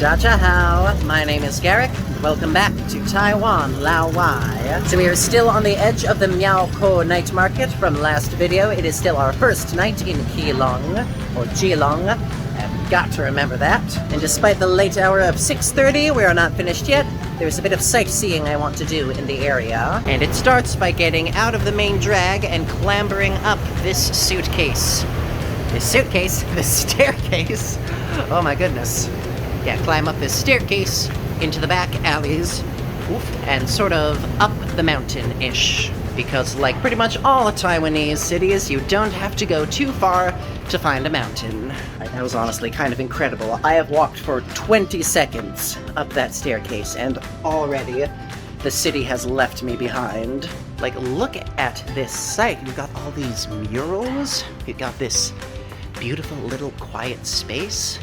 Dachahao, my name is Garrick. Welcome back to Taiwan, Lao Wai. So we are still on the edge of the Miaoko night market from last video. It is still our first night in Keelung, or Keelung. I've got to remember that. And despite the late hour of 6:30, we are not finished yet. There's a bit of sightseeing I want to do in the area. And it starts by getting out of the main drag and clambering up this suitcase. This staircase. Oh my goodness. Yeah, climb up this staircase into the back alleys and sort of up the mountain-ish. Because like pretty much all Taiwanese cities, you don't have to go too far to find a mountain. That was honestly kind of incredible. I have walked for 20 seconds up that staircase and already the city has left me behind. Like, look at this site. You've got all these murals. You've got this beautiful little quiet space.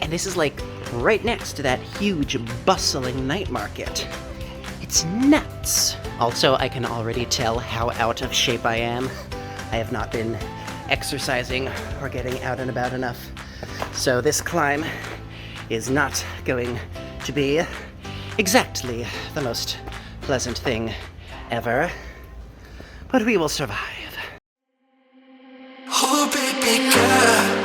And this is like right next to that huge bustling night market. It's nuts. Also, I can already tell how out of shape I am. I have not been exercising or getting out and about enough. So this climb is not going to be exactly the most pleasant thing ever. But we will survive. Oh, baby girl.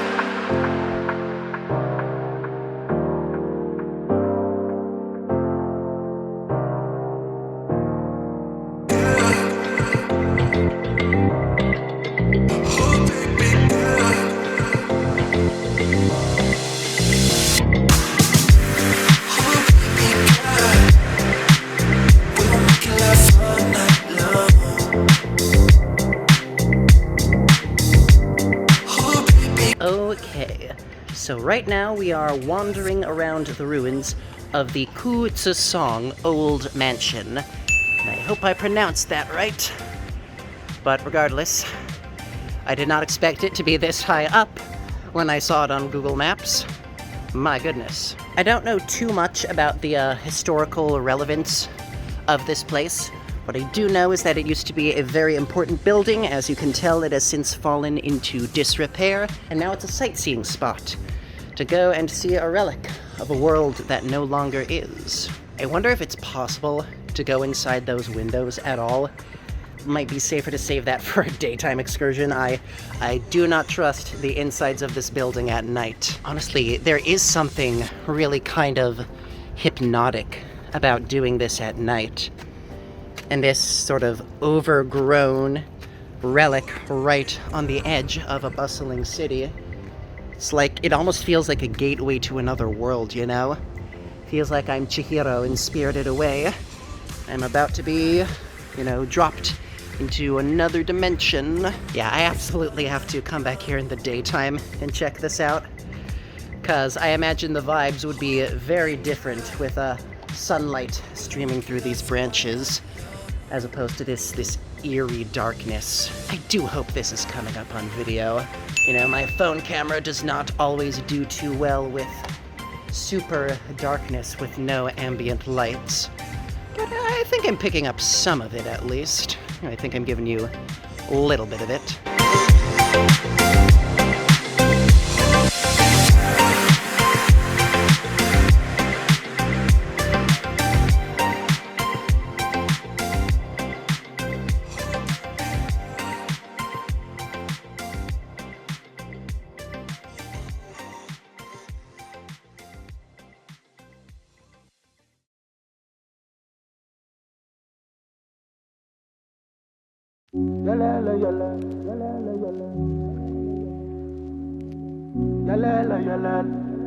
Okay, so right now we are wandering around the ruins of the Tsu-song old mansion. And I hope I pronounced that right. But regardless, I did not expect it to be this high up when I saw it on Google Maps. My goodness. I don't know too much about the historical relevance of this place. What I do know is that it used to be a very important building. As you can tell, it has since fallen into disrepair, and now it's a sightseeing spot to go and see a relic of a world that no longer is. I wonder if it's possible to go inside those windows at all. It might be safer to save that for a daytime excursion. I do not trust the insides of this building at night. Honestly, there is something really kind of hypnotic about doing this at night. And this sort of overgrown relic right on the edge of a bustling city. It's like, it almost feels like a gateway to another world, you know? Feels like I'm Chihiro in Spirited Away. I'm about to be, you know, dropped into another dimension. Yeah, I absolutely have to come back here in the daytime and check this out. Because I imagine the vibes would be very different with sunlight streaming through these branches, as opposed to this eerie darkness. I do hope this is coming up on video. You know, my phone camera does not always do too well with super darkness with no ambient lights. But I think I'm picking up some of it at least. I think I'm giving you a little bit of it.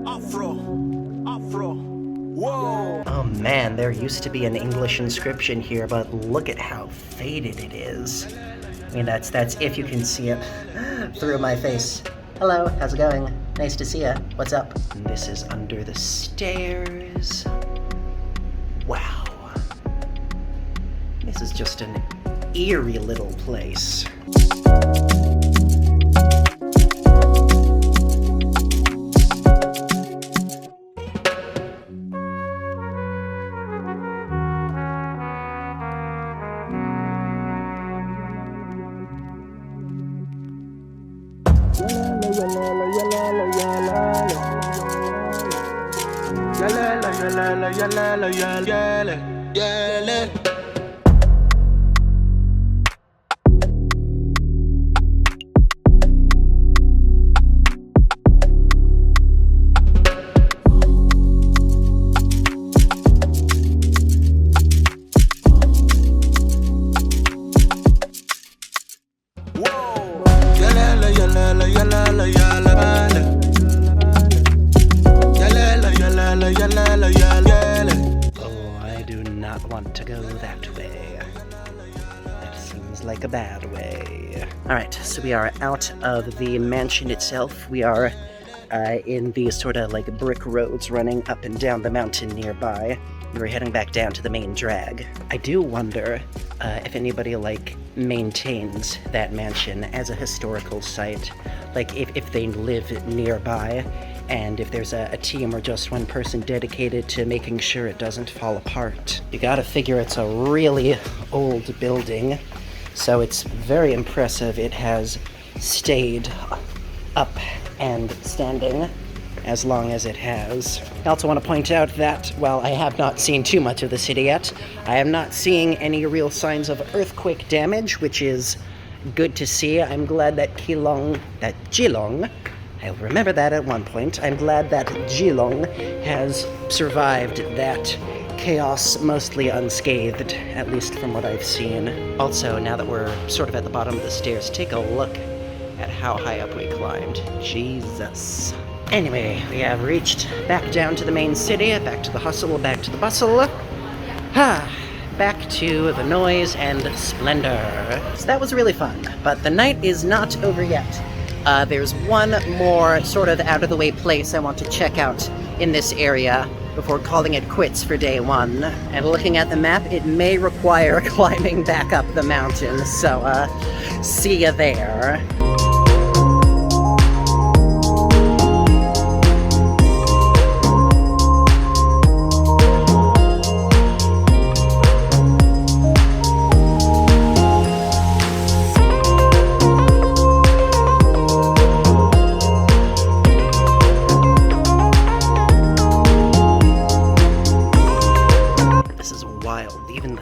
Afro. Whoa. Oh man, there used to be an English inscription here, but look at how faded it is. I mean, that's if you can see it through my face. Hello, how's it going? Nice to see ya. What's up? And this is under the stairs. Wow. This is just an eerie little place. Oh, I do not want to go that way. That seems like a bad way. Alright, so we are out of the mansion itself. We are in these sort of like brick roads running up and down the mountain nearby. We're heading back down to the main drag. I do wonder if anybody like maintains that mansion as a historical site, like if they live nearby, and if there's a team or just one person dedicated to making sure it doesn't fall apart. You gotta figure it's a really old building, so it's very impressive it has stayed up and standing as long as it has. I also want to point out that while I have not seen too much of the city yet, I am not seeing any real signs of earthquake damage, which is good to see. I'm glad that Keelung, I'll remember that at one point, I'm glad that Keelung has survived that chaos mostly unscathed, at least from what I've seen. Also, now that we're sort of at the bottom of the stairs, take a look at how high up we climbed. Jesus. Anyway, we have reached back down to the main city, back to the hustle, back to the bustle. Back to the noise and splendor. So that was really fun, but the night is not over yet. There's one more sort of out-of-the-way place I want to check out in this area before calling it quits for day one. And looking at the map, it may require climbing back up the mountain, so see ya there.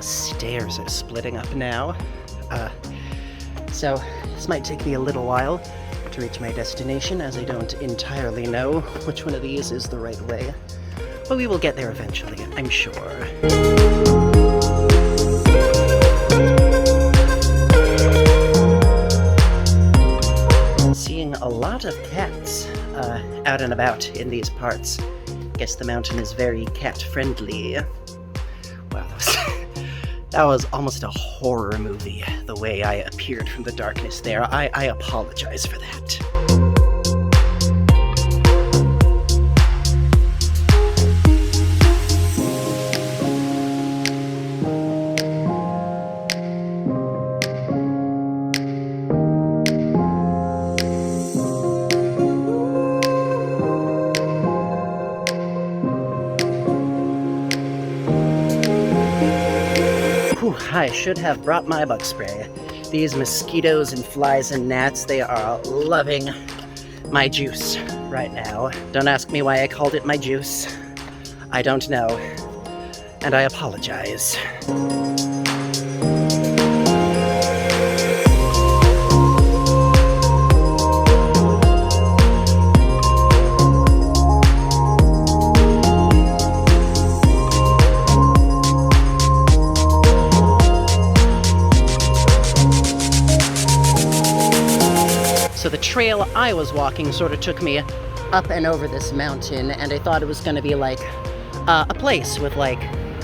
Stairs are splitting up now. So this might take me a little while to reach my destination, as I don't entirely know which one of these is the right way. But we will get there eventually, I'm sure. Seeing a lot of cats out and about in these parts. Guess the mountain is very cat-friendly. Wow, that was almost a horror movie, the way I appeared from the darkness there. I apologize for that. I should have brought my bug spray. These mosquitoes and flies and gnats, they are loving my juice right now. Don't ask me why I called it my juice. I don't know. And I apologize. So the trail I was walking sort of took me up and over this mountain, and I thought it was going to be like a place with like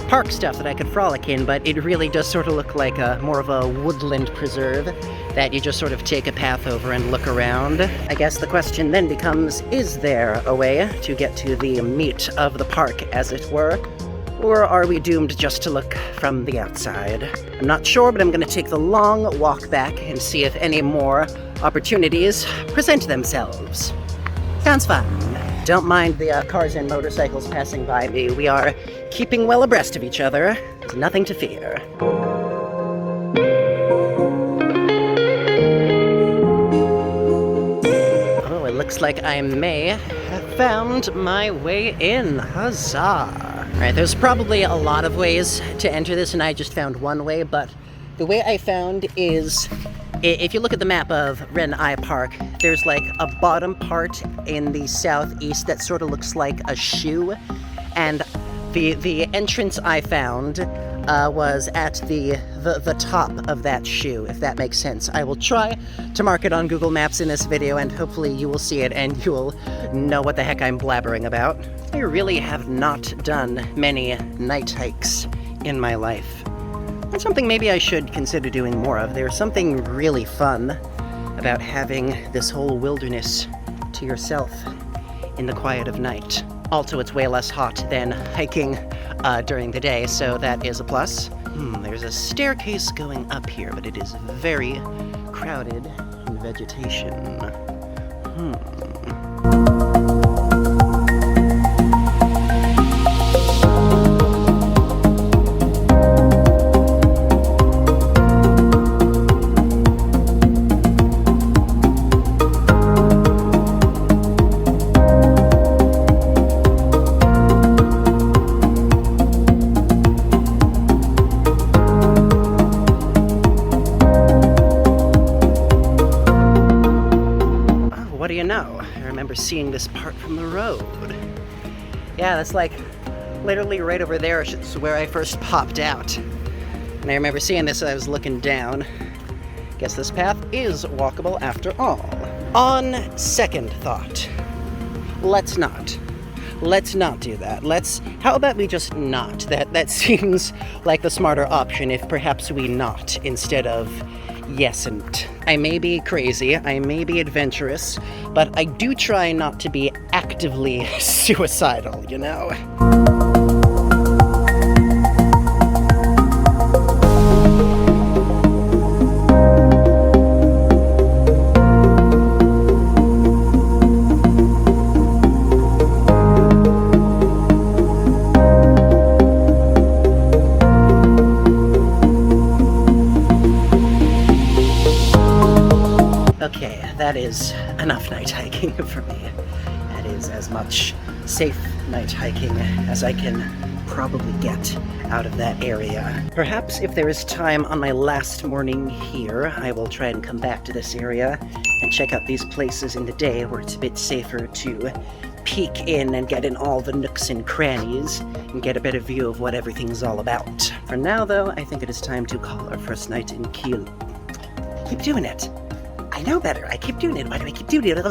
park stuff that I could frolic in, but it really does sort of look like more of a woodland preserve that you just sort of take a path over and look around. I guess the question then becomes, is there a way to get to the meat of the park, as it were? Or are we doomed just to look from the outside? I'm not sure, but I'm going to take the long walk back and see if any more opportunities present themselves. Sounds fun. Don't mind the cars and motorcycles passing by me. We are keeping well abreast of each other. There's nothing to fear. Oh, it looks like I may have found my way in. Huzzah! Alright, there's probably a lot of ways to enter this, and I just found one way, but the way I found is, if you look at the map of Ren-ai Park, there's like a bottom part in the southeast that sort of looks like a shoe, and the entrance I found was at the top of that shoe, if that makes sense. I will try to mark it on Google Maps in this video, and hopefully you will see it and you will know what the heck I'm blabbering about. I really have not done many night hikes in my life. That's something maybe I should consider doing more of. There's something really fun about having this whole wilderness to yourself in the quiet of night. Also, it's way less hot than hiking during the day, so that is a plus. There's a staircase going up here, but it is very crowded in vegetation. What do you know? I remember seeing this part from the road. Yeah, that's like literally right over there is where I first popped out. And I remember seeing this as I was looking down. Guess this path is walkable after all. On second thought, let's not do that. How about we just not? That seems like the smarter option if perhaps we not instead of yesn't. I may be crazy, I may be adventurous, but I do try not to be actively suicidal, you know? Okay, that is enough night hiking for me. That is as much safe night hiking as I can probably get out of that area. Perhaps if there is time on my last morning here, I will try and come back to this area and check out these places in the day where it's a bit safer to peek in and get in all the nooks and crannies and get a better view of what everything's all about. For now, though, I think it is time to call our first night in Keelung. Keep doing it. I know better. I keep doing it. Why do I keep doing it?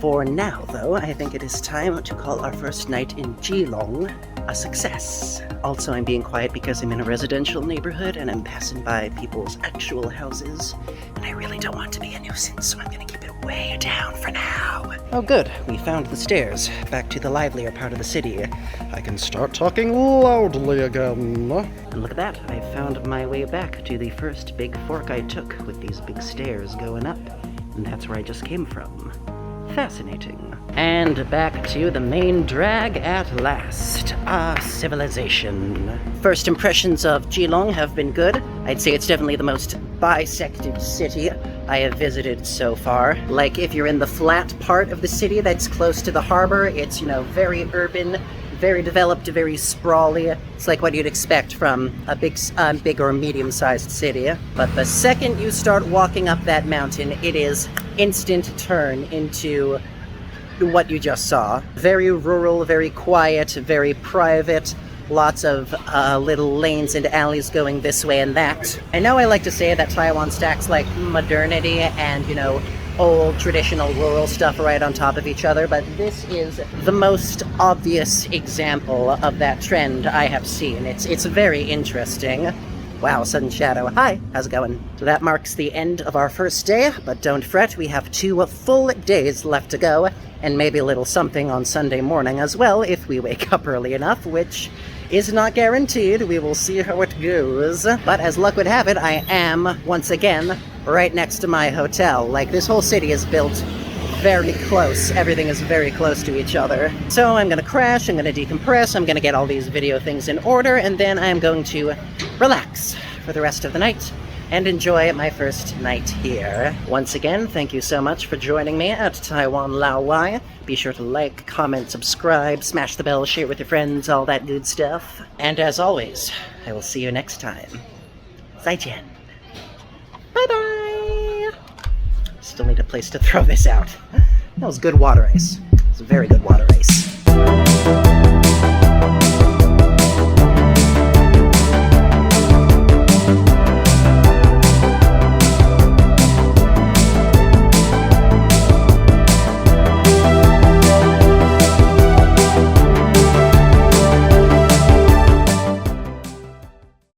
For now, though, I think it is time to call our first night in Keelung a success. Also, I'm being quiet because I'm in a residential neighborhood and I'm passing by people's actual houses, and I really don't want to be a nuisance, so I'm gonna keep it way down for now. Oh good, we found the stairs, back to the livelier part of the city. I can start talking loudly again. And look at that, I found my way back to the first big fork I took with these big stairs going up, and that's where I just came from. Fascinating. And back to the main drag at last. Civilization. First impressions of Keelung have been good. I'd say it's definitely the most bisected city I have visited so far. Like, if you're in the flat part of the city that's close to the harbor, it's, you know, very urban, very developed, very sprawly. It's like what you'd expect from a big or medium-sized city. But the second you start walking up that mountain, it is instant turn into what you just saw. Very rural, very quiet, very private. Lots of little lanes and alleys going this way and that. I know I like to say that Taiwan stacks like modernity and, you know, old traditional rural stuff right on top of each other, but this is the most obvious example of that trend I have seen. It's very interesting. Wow, sudden shadow. Hi, how's it going? So that marks the end of our first day, but don't fret, we have 2 full days left to go, and maybe a little something on Sunday morning as well if we wake up early enough, which is not guaranteed. We will see how it goes. But as luck would have it, I am, once again, right next to my hotel. Like, this whole city is built very close. Everything is very close to each other. So I'm gonna crash, I'm gonna decompress, I'm gonna get all these video things in order, and then I'm going to relax for the rest of the night and enjoy my first night here. Once again, thank you so much for joining me at Taiwan Lao Wai. Be sure to like, comment, subscribe, smash the bell, share with your friends, all that good stuff. And as always, I will see you next time. 再见. Bye-bye! Still need a place to throw this out. That was good water ice. It was very good water ice.